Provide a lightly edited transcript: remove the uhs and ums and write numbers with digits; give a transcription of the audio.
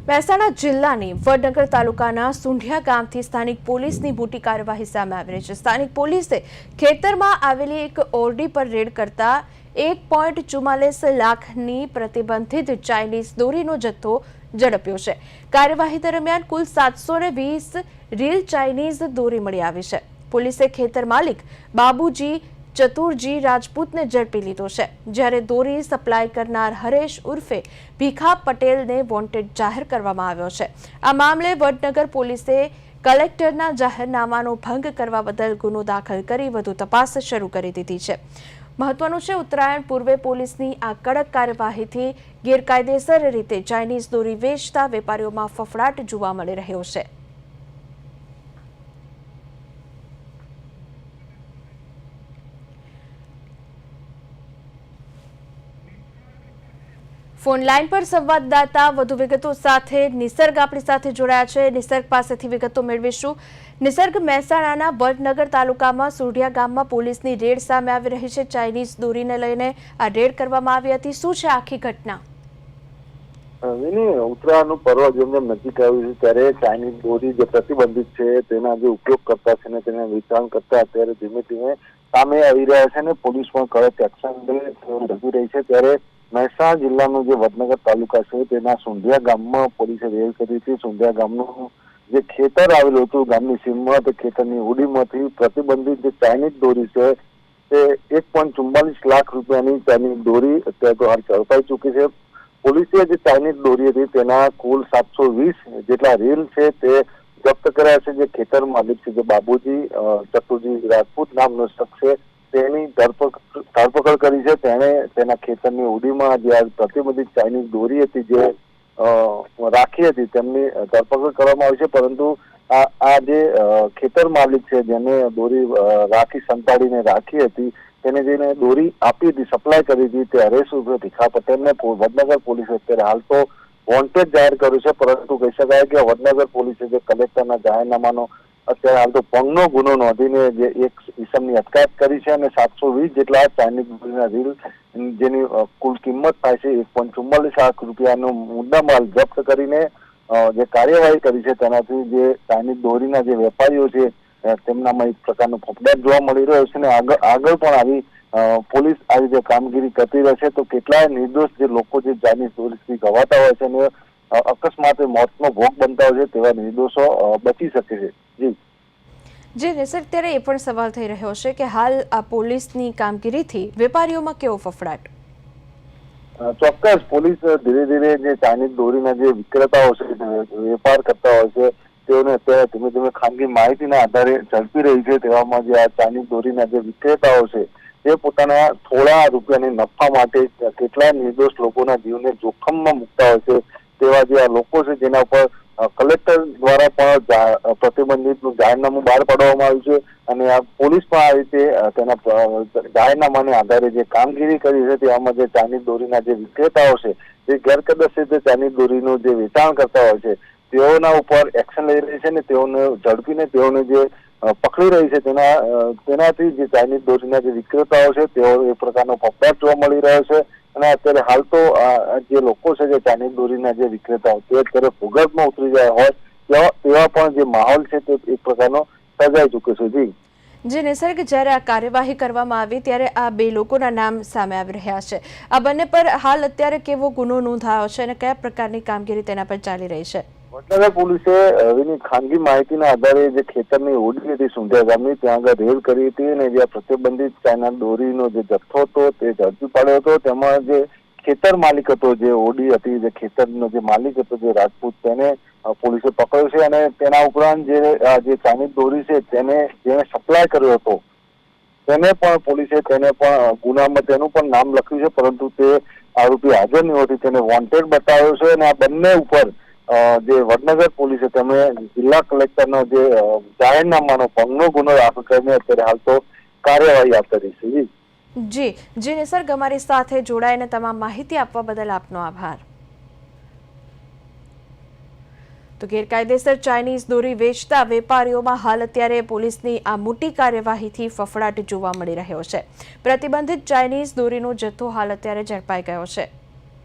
મહેસાણા જિલ્લાની વડનગર તાલુકાના સુંઢિયા ગામથી સ્થાનિક પોલીસની મોટી કાર્યવાહી સામે આવી રહી છે। સ્થાનિક પોલીસે ખેતરમાં આવેલી એક ઓરડી પર રેડ કરતા 1.44 લાખની પ્રતિબંધિત ચાઇનીઝ દોરીનો જથ્થો ઝડપ્યો છે। કાર્યવાહી દરમિયાન કુલ 720 રીલ ચાઇનીઝ દોરી મળી આવી છે। પોલીસે ખેતર માલિક બાબુજી ચતુરજી રાજપૂતને ઝડપી લીધો છે, જ્યારે દોરી સપ્લાય કરનાર હરેશ ઉર્ફે ભીખા પટેલને વોન્ટેડ જાહેર કરવામાં આવ્યો છે। આ મામલે વડનગર પોલીસે કલેક્ટરના જાહેરનામાનો ભંગ કરવા બદલ ગુનો દાખલ કરી વધુ તપાસ શરૂ કરી દીધી છે। મહત્વનું છે, ઉત્તરાયણ પૂર્વે પોલીસની આ કડક કાર્યવાહીથી ગેરકાયદેસર રીતે ચાઇનીઝ દોરી વેચતા વેપારીઓમાં ફફડાટ જોવા મળી રહ્યો છે। ફોન લાઈન પર સંવાદદાતા વધુ વિગતો સાથે નિસર્ગ આપણી સાથે જોડાયા છે। નિસર્ગ પાસેથી વિગતો મેળવીશું। નિસર્ગ, મહેસાણાના વડનગર તાલુકામાં સુંઢિયા ગામમાં પોલીસની રેડ સામે આવી રહી છે। ચાઇનીઝ દોરીને લઈને આ રેડ કરવામાં આવી હતી। શું છે આખી ઘટના? ઉત્તરાયણનું પર્વ જેમ જેમ નજીક આવ્યું છે ત્યારે ચાઇનીઝ દોરી જે પ્રતિબંધિત છે તેના જે ઉપયોગ કરતા છે ને તેને વેચાણ કરતા અત્યારે ધીમે ધીમે સામે આવી રહ્યા છે અને પોલીસ પણ કડક એક્શન રજૂ રહી છે। ત્યારે મહેસાણા જિલ્લાનું જે વડનગર તાલુકા છે તેના સુંઢિયા ગામમાં પોલીસે રેડ કરી હતી। સુંઢિયા ગામનું જે ખેતર આવેલું હતું ગામની સીમમાં, તે ખેતરની હોડીમાંથી પ્રતિબંધિત જે ચાઇનીઝ દોરી છે તે 1.44 લાખ રૂપિયાની ચાઇનીઝ દોરી અત્યારે તો હાલ ઝડપાઈ ચૂકી છે। પોલીસે જે ચાઇનીઝ દોરી હતી તેના કુલ 720 જેટલા રીલ છે તે જપ્ત કર્યા છે। જે ખેતર માલિક છે જે બાબુજી ચતુરજી રાજપૂત નામનો શખ્સ છે તેની ધરપકડ કરી છે। તેણે તેના ખેતરની હોડીમાં જે પ્રતિબંધિત ચાઇનીઝ દોરી હતી જે રાખી હતી તેમની ધરપકડ કરવામાં આવી છે। પરંતુ આ જે ખેતર માલિક છે જેને દોરી રાખી સંતાડીને રાખી હતી તેને જેને દોરી આપી હતી, સપ્લાય કરી હતી, તે હરેશ ઉર્ફે ભીખા પટેલને વડનગર પોલીસે અત્યારે હાલ તો વોન્ટેડ જાહેર કર્યું છે। પરંતુ કહી શકાય કે વડનગર પોલીસે જે કલેક્ટરના જાહેરનામાનો અત્યારે હાલ તો ભંગનો ગુનો નોંધીને જે એક ઇસમની અટકાયત કરી છે અને 720 જેટલા ચાઇનીઝ દોરીના રીલ જેની કુલ કિંમત થાય છે 1.44 લાખ રૂપિયાનો મુદ્દામાલ જપ્ત કરીને જે કાર્યવાહી કરી છે તેનાથી જે ચાઇનીઝ દોરીના જે વેપારીઓ છે તેમનામાં એક પ્રકારનો ફફડાટ જોવા મળી રહ્યો છે અને આગળ પણ આવી પોલીસ આવી જે કામગીરી કરતી રહેશે તો કેટલાય નિર્દોષ જે લોકો જે ચાઇનીઝ દોરીથી ગવાતા હોય છે અને અકસ્માતે મોતનો ભોગ બનતા હોય છે તેવા નિર્દોષો બચી શકે છે। જી નિસર્ગ, ત્યારે એ પણ સવાલ થઈ રહ્યો છે કે હાલ આ પોલીસની કામગીરીથી વેપારીઓમાં કેવો ફફડાટ? ચોક્કસ પોલીસ ધીરે ધીરે જે ચાઇનીઝ દોરીના જે વિક્રેતાઓ છે વેપાર કરતા હોય છે તેઓને અત્યારે ધીમે ધીમે ખાનગી માહિતીના આધારે ઝડપી રહી છે। તેવામાં જે આ ચાઇનીઝ દોરીના જે વિક્રેતાઓ છે તે પોતાના થોડા રૂપિયાની નફા માટે કેટલાય નિર્દોષ લોકોના જીવને જોખમમાં મૂકતા હોય છે। તેવા જે આ લોકો છે જેના ઉપર કલેક્ટર દ્વારા પણ પ્રતિબંધિતનું જાહેરનામું બહાર પાડવામાં આવ્યું છે અને આ પોલીસ પણ આ રીતે તેના જાહેરનામાને આધારે જે કામગીરી કરી છે તેમાં જે ચાઇનીઝ દોરીના જે વિક્રેતાઓ છે જે ગેરકાયદેસર રીતે ચાઇનીઝ દોરીનું જે વેચાણ કરતા હોય છે તેઓના ઉપર એક્શન લઈ રહી છે અને તેઓને ઝડપીને તેઓને જે પકડી રહી છે તેનાથી જે ચાઇનીઝ દોરીના જે વિક્રેતાઓ છે તેઓ એ પ્રકારનો ફફડાટ જોવા મળી રહ્યો છે અને અત્યારે હાલ તો જે લોકો છે જે ચાઇનીઝ દોરીના જે વિક્રેતાઓ તે અત્યારે ભૂગર્ભમાં ઉતરી ગયા હોય તેવા પણ જે માહોલ છે તે એક પ્રકારનો સર્જાઈ ચૂક્યો છે। જે નિસર્ગ, જ્યારે આ કાર્યવાહી કરવામાં આવી ત્યારે આ બે લોકોના નામ સામે આવી રહ્યા છે। આ બંને પર હાલ અત્યારે કેવો ગુનો નોંધાયો છે અને કયા પ્રકારની કામગીરી તેના પર ચાલી રહી છે? વડનગર પોલીસે એની ખાનગી માહિતીના આધારે જે ખેતરની હોડી હતી સુંઢિયા ગામની ત્યાં આગળ રેડ કરી હતી અને જે પ્રતિબંધિત ચાઇના દોરીનો જે જથ્થો હતો તે ઝડપી પાડ્યો હતો। તેમાં જે ખેતર માલિક હતો, જે હોડી હતી, જે ખેતરનો જે માલિક હતો જે રાજપૂત, તેને પોલીસે પકડ્યો છે અને તેના ઉપરાંત જે ચાઇનીઝ દોરી છે જેને સપ્લાય કર્યો હતો તેને પણ પોલીસે તેને પણ ગુનામાં તેનું પણ નામ લખ્યું છે, પરંતુ તે આરોપી હાજર નહીં હોતી તેને વોન્ટેડ બતાવ્યો છે અને આ બંને ઉપર જે વડનગર પોલીસે તમે જિલ્લા કલેક્ટરનો જે જાહેરનામાનો ભંગનો ગુનો દાખલ કરીને અત્યારે હાલ તો કાર્યવાહી હાથ ધરી છે। જી નિસર્ગ, અમારી સાથે જોડાઈને તમામ માહિતી આપવા બદલ આપનો આભાર। તો ગેરકાયદેસર ચાઇનીઝ દોરી વેચતા વેપારીઓમાં હાલ અત્યારે પોલીસની આ મોટી કાર્યવાહીથી ફફડાટ જોવા મળી રહ્યો છે। પ્રતિબંધિત ચાઇનીઝ દોરીનો જથ્થો હાલ અત્યારે ઝડપાઈ ગયો છે।